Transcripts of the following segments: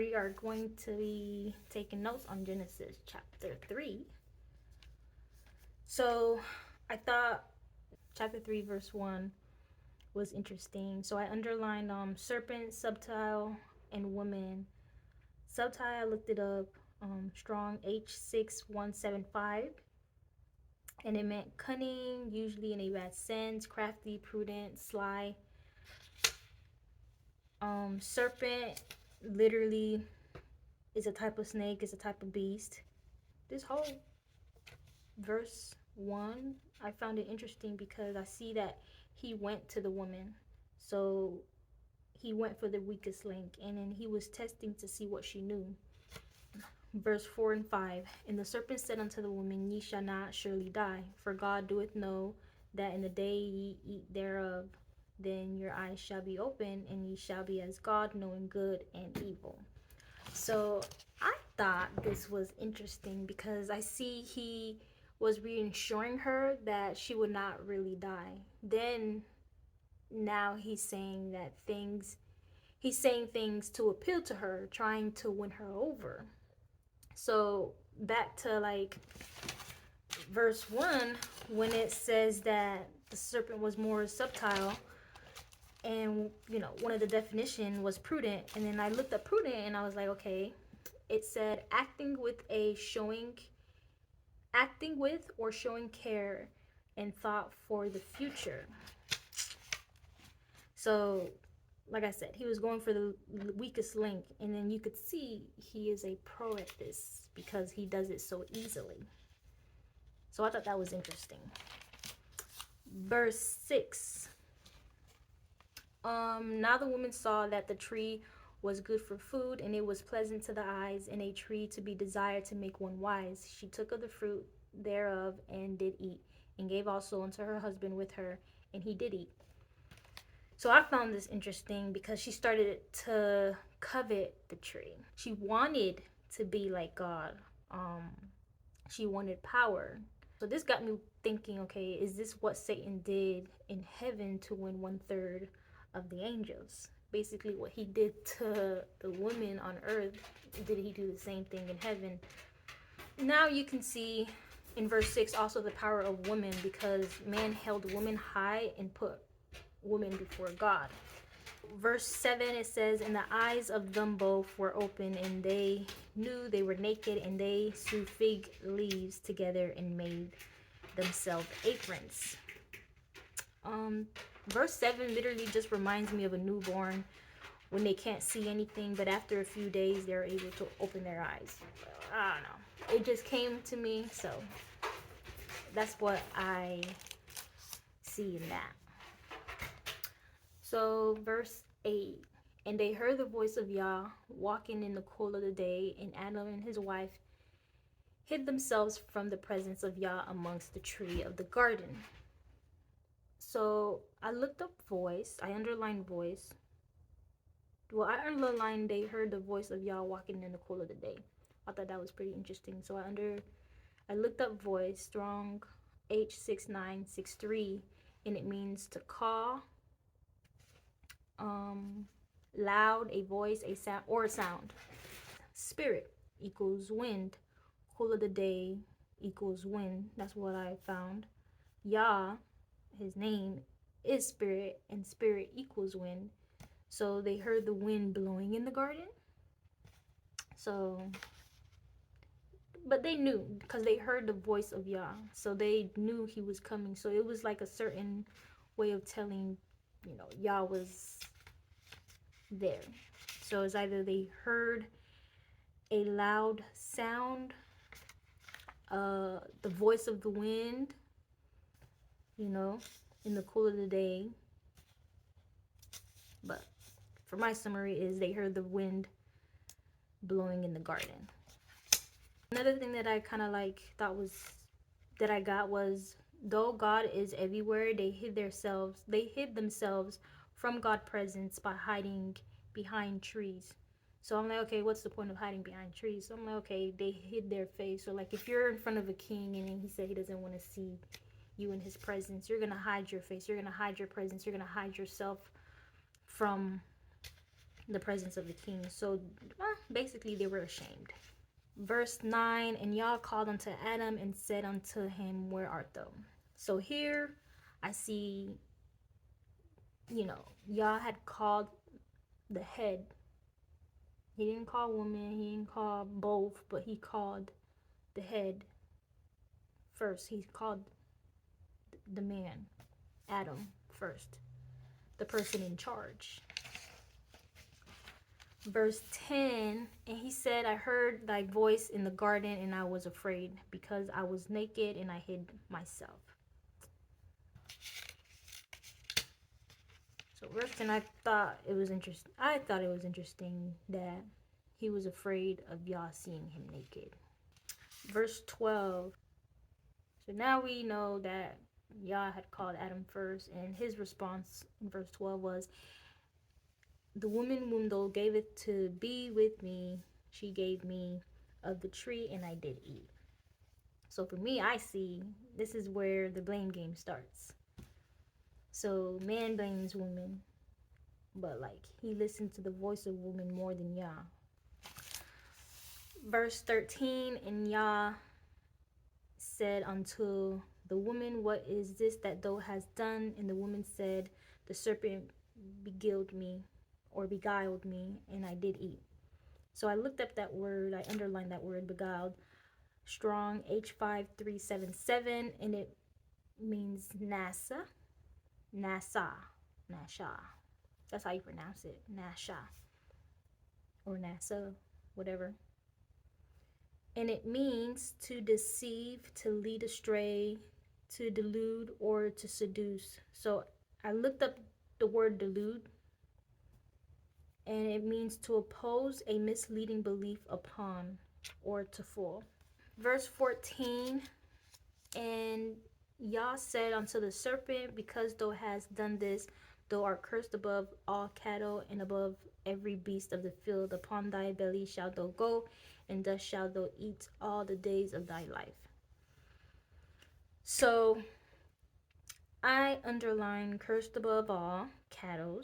We are going to be taking notes on Genesis chapter 3. So I thought chapter 3, verse 1 was interesting. So I underlined serpent, subtile, and woman. Subtile, I looked it up, strong H6175. And it meant cunning, usually in a bad sense, crafty, prudent, sly. Serpent literally is a type of snake, is a type of beast. This whole verse 1, I found it interesting because I see that he went to the woman. So he went for the weakest link, and then he was testing to see what she knew. Verse 4 and 5. And the serpent said unto the woman, Ye shall not surely die, for God doeth know that in the day ye eat thereof, then your eyes shall be open, and ye shall be as God, knowing good and evil. So I thought this was interesting because I see he was reassuring her that she would not really die. Then now he's saying things to appeal to her, trying to win her over. So back to like verse 1, when it says that the serpent was more subtile, and one of the definition was prudent, and then I looked up prudent and I was like, okay, it said acting with or showing care and thought for the future. So like I said, he was going for the weakest link, and then you could see he is a pro at this because he does it so easily. So I thought that was interesting. Verse 6. Now the woman saw that the tree was good for food, and it was pleasant to the eyes, and a tree to be desired to make one wise. She took of the fruit thereof and did eat, and gave also unto her husband with her, and he did eat. So I found this interesting because she started to covet the tree. She wanted to be like God. She wanted power. So this got me thinking, okay, is this what Satan did in heaven to win 1/3 of the angels? Basically what he did to the women on earth, did he do the same thing in heaven? Now you can see in verse 6 also the power of women, because man held women high and put women before God. Verse 7, it says, and the eyes of them both were open, and they knew they were naked, and they sewed fig leaves together and made themselves aprons. Verse 7 literally just reminds me of a newborn when they can't see anything, but after a few days they're able to open their eyes. I don't know, it just came to me, so that's what I see in that. So verse 8, and they heard the voice of Yah walking in the cool of the day, and Adam and his wife hid themselves from the presence of Yah amongst the tree of the garden. So I looked up voice, I underlined voice. Well, I underlined they heard the voice of Yah walking in the cool of the day. I thought that was pretty interesting. So I looked up voice, strong H6963, and it means to call, loud, a voice, a sound, or a sound. Spirit equals wind. Cool of the day equals wind. That's what I found. Yah, his name is spirit, and spirit equals wind. So they heard the wind blowing in the garden. So, but they knew because they heard the voice of Yah. So they knew he was coming. So it was like a certain way of telling, Yah was there. So it's either they heard a loud sound, the voice of the wind, in the cool of the day. But for my summary is they heard the wind blowing in the garden. Another thing that I kind of got was, though God is everywhere, they hid themselves from God's presence by hiding behind trees. So I'm like, okay, what's the point of hiding behind trees? So I'm like, okay, they hid their face. So like if you're in front of a king and he said he doesn't want to see you in his presence, you're going to hide your face. You're going to hide your presence. You're going to hide yourself from, the presence of the king. So basically they were ashamed. Verse 9, and Yah called unto Adam and said unto him, where art thou? So here I see, Yah had called the head. He didn't call woman, he didn't call both, but he called the head first. He called the man, Adam, first, the person in charge. Verse 10, and he said, I heard thy voice in the garden, and I was afraid, because I was naked and I hid myself. So verse 10, I thought it was interesting that he was afraid of Yah seeing him naked. Verse 12, so now we know that Yah had called Adam first, and his response in verse 12 was, the woman whom thou gavest to be with me, she gave me of the tree, and I did eat. So for me, I see this is where the blame game starts. So man blames woman, but like he listened to the voice of woman more than Yah. Verse 13, and Yah said unto the woman, what is this that thou hast done? And the woman said, the serpent beguiled me, or beguiled me, and I did eat. So I looked up that word, I underlined that word, beguiled, Strong H5377, and it means Nasha. That's how you pronounce it, Nasha, or NASA, whatever. And it means to deceive, to lead astray, to delude, or to seduce. So I looked up the word delude, and it means to oppose a misleading belief upon, or to fool. Verse 14, and Yah said unto the serpent, because thou hast done this, thou art cursed above all cattle and above every beast of the field. Upon thy belly shalt thou go, and thus shalt thou eat all the days of thy life. So I underline cursed above all cattle,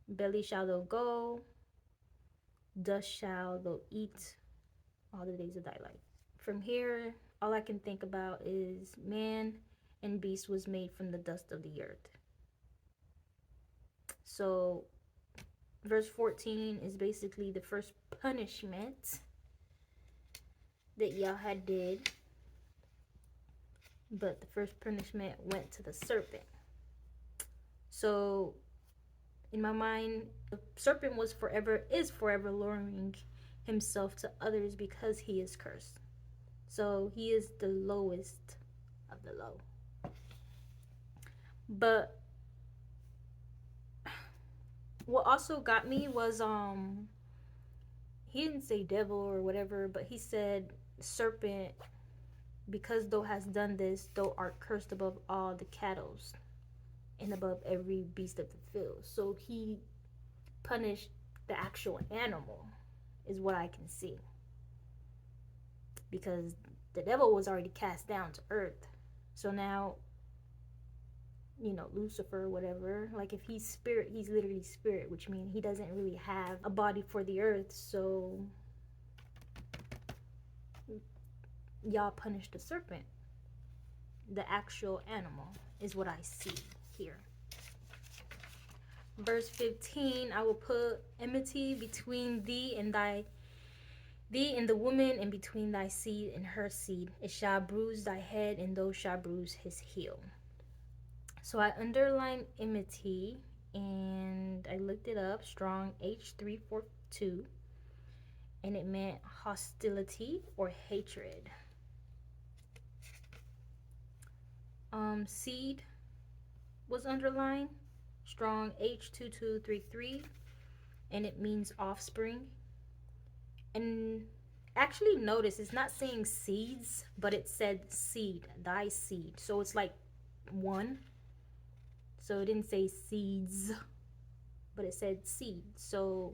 belly shalt thou go, thus shalt thou eat all the days of thy life. From here, all I can think about is man and beast was made from the dust of the earth. So verse 14 is basically the first punishment that Yah had did, but the first punishment went to the serpent. So in my mind, the serpent is forever lowering himself to others because he is cursed. So he is the lowest of the low. But what also got me was he didn't say devil or whatever, but he said serpent, because thou hast done this, thou art cursed above all the cattle and above every beast of the field. So he punished the actual animal, is what I can see, because the devil was already cast down to earth. So now, Lucifer, whatever, like if he's spirit, he's literally spirit, which means he doesn't really have a body for the earth. So Yah punished the serpent, the actual animal, is what I see here. Verse 15, I will put enmity between thee and the woman, and between thy seed and her seed. It shall bruise thy head, and thou shalt bruise his heel. So I underlined enmity, and I looked it up, Strong H342, and it meant hostility or hatred. Seed was underlined, Strong H2233, and it means offspring. And actually notice it's not saying seeds, but it said seed, thy seed. So it's like one. So it didn't say seeds, but it said seed. So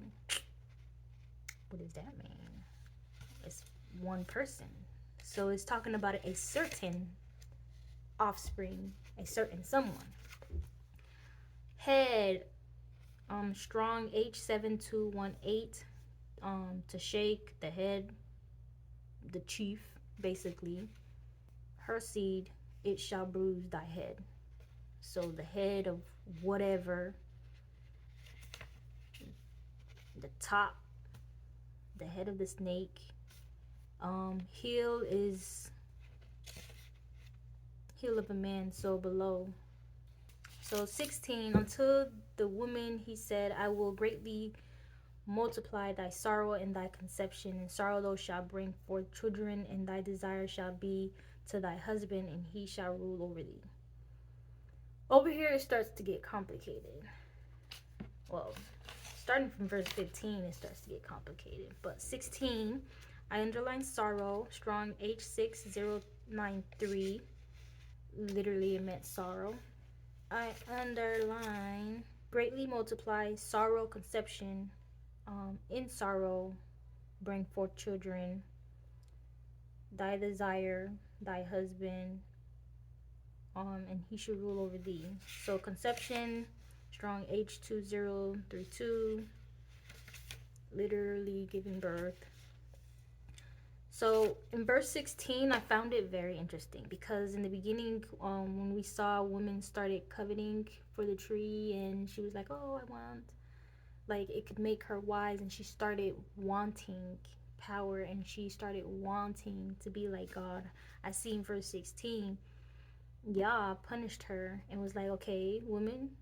what does that mean? It's one person. So it's talking about a certain offspring, a certain someone. Head, Strong H7218, to shake the head, the chief, basically. Her seed, it shall bruise thy head. So the head of whatever, the top, the head of the snake. Heel is heel of a man, so below. So 16, until the woman he said, I will greatly multiply thy sorrow and thy conception. And sorrow thou shalt bring forth children, and thy desire shall be to thy husband, and he shall rule over thee. Over here it starts to get complicated. Well, starting from verse 15 it starts to get complicated. But 16, I underline sorrow, strong H6093. Literally it meant sorrow. I underline greatly multiply sorrow conception. In sorrow bring forth children, thy desire, thy husband, and he should rule over thee. So conception, strong H2032, literally giving birth. So in verse 16, I found it very interesting because in the beginning, when we saw women started coveting for the tree, and she was like, oh, I want, like, it could make her wise, and she started wanting power, and she started wanting to be like God. I see in verse 16, Yah punished her and was like, okay, woman,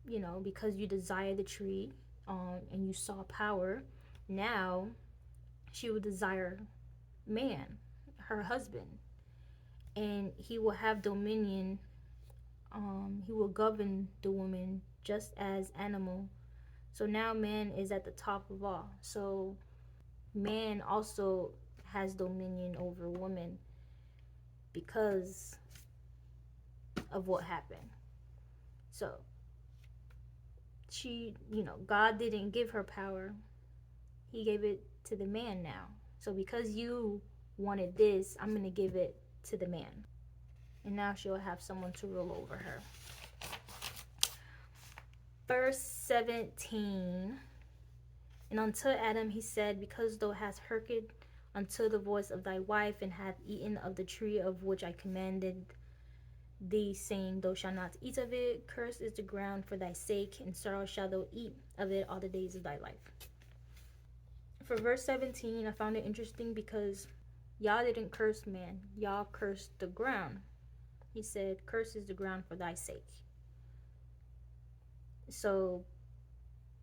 you know, because you desire the tree, and you saw power, now she will desire man, her husband, and he will have dominion. He will govern the woman just as animal. So now man is at the top of all. So man also has dominion over woman because of what happened. So she, you know, God didn't give her power, he gave it to the man now. So because you wanted this, I'm going to give it to the man. And now she'll have someone to rule over her. Verse 17. And unto Adam he said, because thou hast hearkened unto the voice of thy wife, and hast eaten of the tree of which I commanded thee, saying, thou shalt not eat of it, cursed is the ground for thy sake, and sorrow shalt thou eat of it all the days of thy life. For verse 17, I found it interesting because Yah didn't curse man. Yah cursed the ground. He said, cursed is the ground for thy sake. So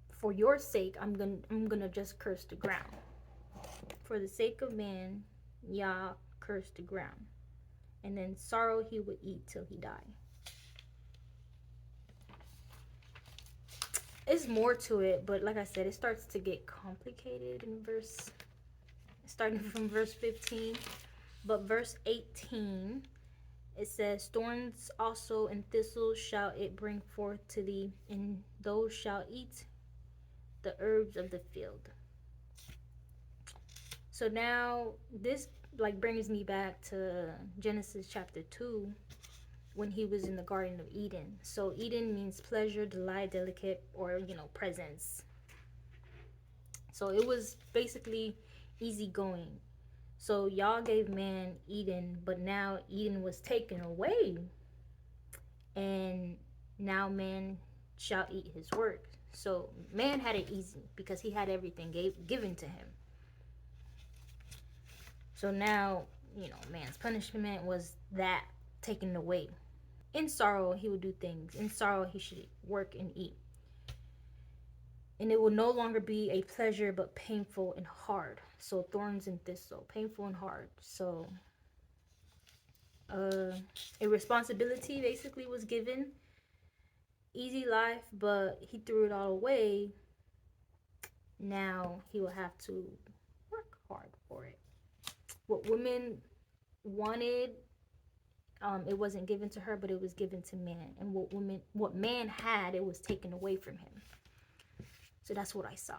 for your sake, I'm gonna just curse the ground. For the sake of man, Yah cursed the ground. And then sorrow he would eat till he die. It's more to it, but like I said, it starts to get complicated in starting from verse 15. But verse 18, it says, thorns also and thistles shall it bring forth to thee, and those shall eat the herbs of the field. So now this like brings me back to Genesis chapter 2, when he was in the Garden of Eden. So Eden means pleasure, delight, delicate, or, you know, presence. So it was basically easy going. So Yah gave man Eden, but now Eden was taken away, and now man shall eat his work. So man had it easy because he had everything given to him. So now, you know, man's punishment was that taken away. In sorrow he would do things. In sorrow he should work and eat. And it will no longer be a pleasure, but painful and hard. So thorns and thistle, painful and hard. So a responsibility basically was given. Easy life, but he threw it all away. Now he will have to work hard for it. What women wanted, it wasn't given to her, but it was given to man. And what man had, it was taken away from him. So that's what I saw.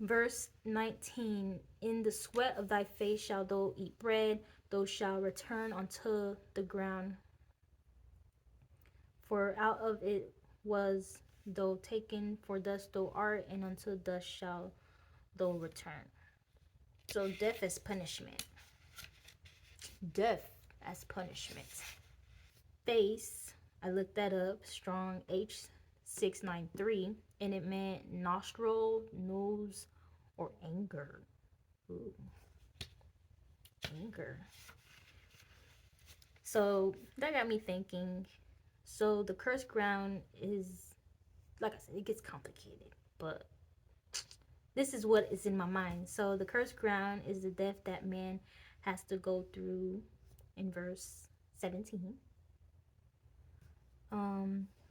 Verse 19, in the sweat of thy face shalt thou eat bread, thou shalt return unto the ground. For out of it was though taken, for dust thou art, and unto dust shall thou return. So death as punishment. Death as punishment. Face, I looked that up, Strong H693, and it meant nostril, nose, or anger. Ooh. Anger. So that got me thinking. So the cursed ground is, like I said, it gets complicated, but this is what is in my mind. So the cursed ground is the death that man has to go through in verse 17.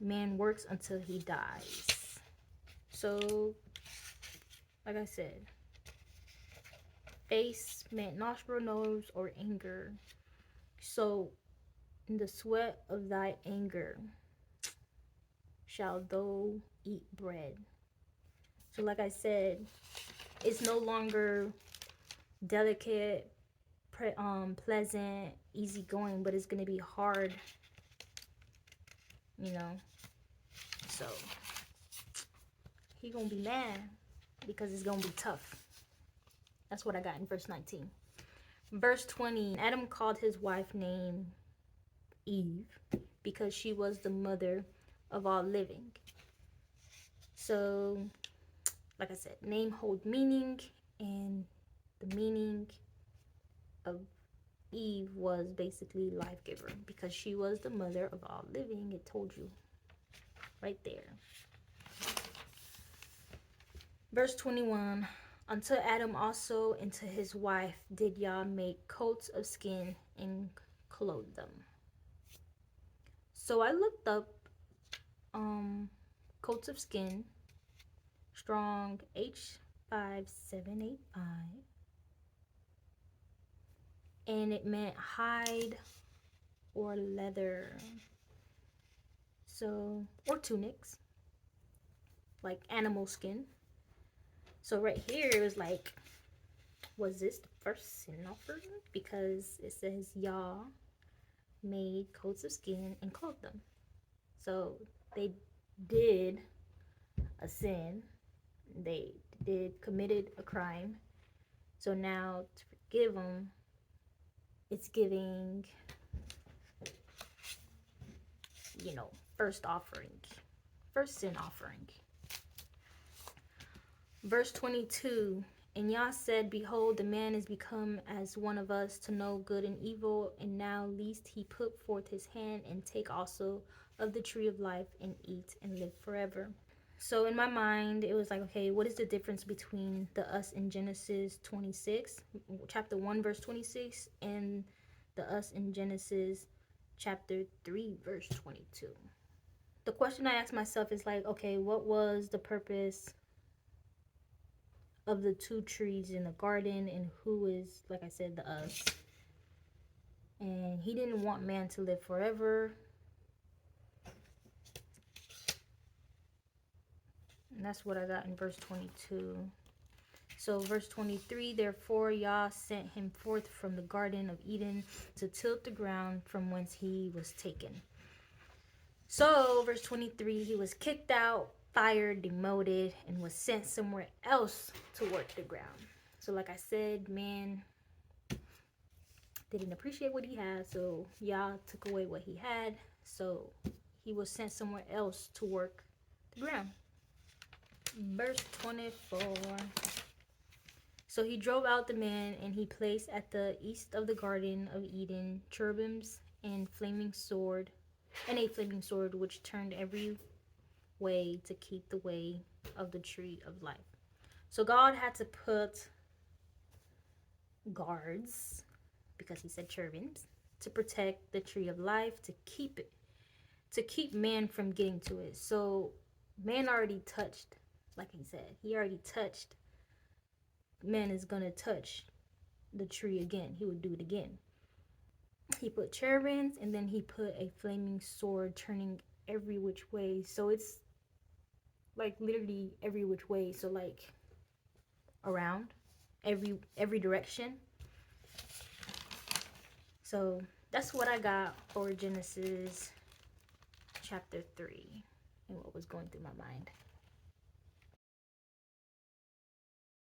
Man works until he dies. So, like I said, face meant nostril, nose, or anger. So, in the sweat of thy anger shall thou eat bread. So, like I said, it's no longer delicate, pleasant, easygoing, but it's gonna be hard, you know. So he gonna be mad because it's gonna be tough. That's what I got in verse 19. Verse 20, Adam called his wife name Eve because she was the mother of all living. So, like I said, name hold meaning, and the meaning of Eve was basically life giver because she was the mother of all living. It told you right there. Verse 21, unto Adam also and to his wife did Yah make coats of skin and clothe them. So I looked up coats of skin, Strong H5785, and it meant hide or leather. So, or tunics, like animal skin. So right here it was like, was this the first sin offering? Because it says Yah made coats of skin and clothed them. So they did a sin. They committed a crime. So now to forgive them, it's giving, first offering, first sin offering. Verse 22, and Yah said, behold, the man is become as one of us to know good and evil, and now lest he put forth his hand and take also of the tree of life and eat and live forever. So in my mind, it was like, okay, what is the difference between the us in Genesis 26, chapter 1, verse 26, and the us in Genesis chapter 3, verse 22? The question I asked myself is like, okay, what was the purpose of the two trees in the garden, and who is, like I said, the us? And he didn't want man to live forever. And that's what I got in verse 22. So verse 23, therefore Yah sent him forth from the Garden of Eden to tilt the ground from whence he was taken. So verse 23, he was kicked out, fired, demoted, and was sent somewhere else to work the ground. So like I said, man didn't appreciate what he had, so Yah took away what he had. So he was sent somewhere else to work the ground. Verse 24. So he drove out the man, and he placed at the east of the Garden of Eden cherubims and a flaming sword, which turned every way to keep the way of the tree of life. So God had to put guards, because he said cherubims, to protect the tree of life, to keep man from getting to it. So man already touched, like he said, he already touched. Man is gonna touch the tree again. He would do it again. He put cherubims, and then he put a flaming sword turning every which way. So it's like literally every which way. So like around every direction. So that's what I got for Genesis chapter 3. and what was going through my mind.